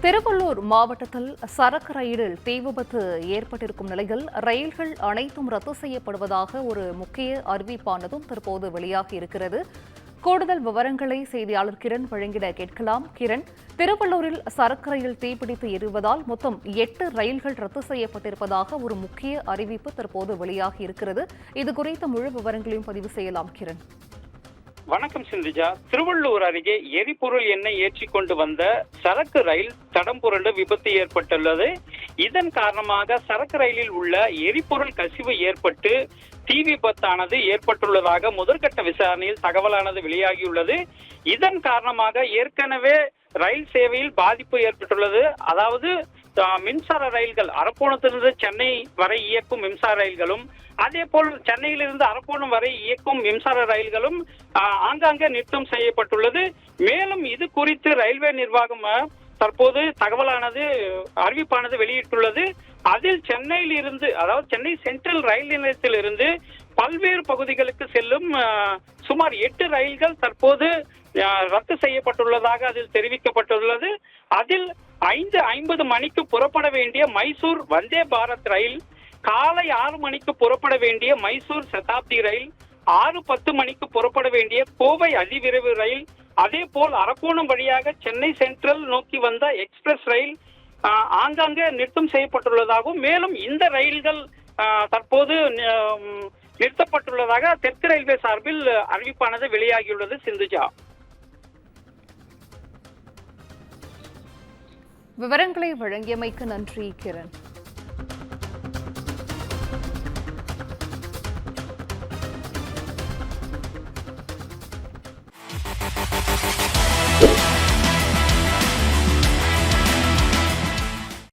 திருவள்ளூர் மாவட்டத்தில் சரக்கு ரயிலில் தீ விபத்து ஏற்பட்டிருக்கும் நிலையில் ரயில்கள் அனைத்தும் ரத்து செய்யப்படுவதாக ஒரு முக்கிய அறிவிப்பானதும் தற்போது வெளியாகி இருக்கிறது. கூடுதல் விவரங்களை செய்தியாளர் கிரண் வழங்கிட கேட்கலாம். கிரண், திருவள்ளூரில் சரக்கு ரயில் தீப்பிடித்து எரிவதால் மொத்தம் 8 ரயில்கள் ரத்து செய்யப்பட்டிருப்பதாக ஒரு முக்கிய அறிவிப்பு தற்போது வெளியாகி இருக்கிறது. இதுகுறித்த முழு விவரங்களையும் பதிவு செய்யலாம். கிரண், வணக்கம் சிந்துஜா. திருவள்ளூர் அருகே எரிபொருள் எண்ணெய் ஏற்றி கொண்டு வந்த சரக்கு ரயில் தடம் புரண்டு விபத்து ஏற்பட்டுள்ளது. இதன் காரணமாக சரக்கு ரயிலில் உள்ள எரிபொருள் கசிவு ஏற்பட்டு தீ விபத்தானது ஏற்பட்டுள்ளதாக முதற்கட்ட விசாரணையில் தகவலானது வெளியாகியுள்ளது. இதன் காரணமாக ஏற்கனவே ரயில் சேவையில் பாதிப்பு ஏற்பட்டுள்ளது. அதாவது மின்சார ரயில்கள் அரக்கோணத்திலிருந்து சென்னை வரை இயக்கும் மின்சார ரயில்களும், அதே போல் சென்னையிலிருந்து அரக்கோணம் வரை இயக்கும் மின்சார ரயில்களும் ஆங்காங்கே நிறுத்தம் செய்யப்பட்டுள்ளது. மேலும் இது குறித்து ரயில்வே நிர்வாகம் தற்போது தகவலானது அறிவிப்பானது வெளியிட்டுள்ளது. அதில் சென்னையில் இருந்து, அதாவது சென்னை சென்ட்ரல் ரயில் நிலையத்தில் இருந்து பல்வேறு பகுதிகளுக்கு செல்லும் சுமார் 8 ரயில்கள் தற்போது ரத்து செய்யப்பட்டுள்ளதாக அதில் தெரிவிக்கப்பட்டுள்ளது. அதில் 5:50 மணிக்கு புறப்பட வேண்டிய மைசூர் வந்தே பாரத் ரயில், காலை 6 மணிக்கு புறப்பட வேண்டிய மைசூர் சதாப்தி ரயில், 6:10 மணிக்கு புறப்பட வேண்டிய கோவை அதிவிரைவு ரயில், அதே போல் அரக்கோணம் வழியாக சென்னை சென்ட்ரல் நோக்கி வந்த எக்ஸ்பிரஸ் ரயில் ஆங்காங்கே நிறுத்தம் செய்யப்பட்டுள்ளதாகவும், மேலும் இந்த ரயில்கள் தற்போது நிறுத்தப்பட்டுள்ளதாக தெற்கு ரயில்வே சார்பில் அறிவிப்பானது வெளியாகியுள்ளது. சிந்துஜா, விவரங்களை வழங்கியமைக்கு நன்றி. கிரண்.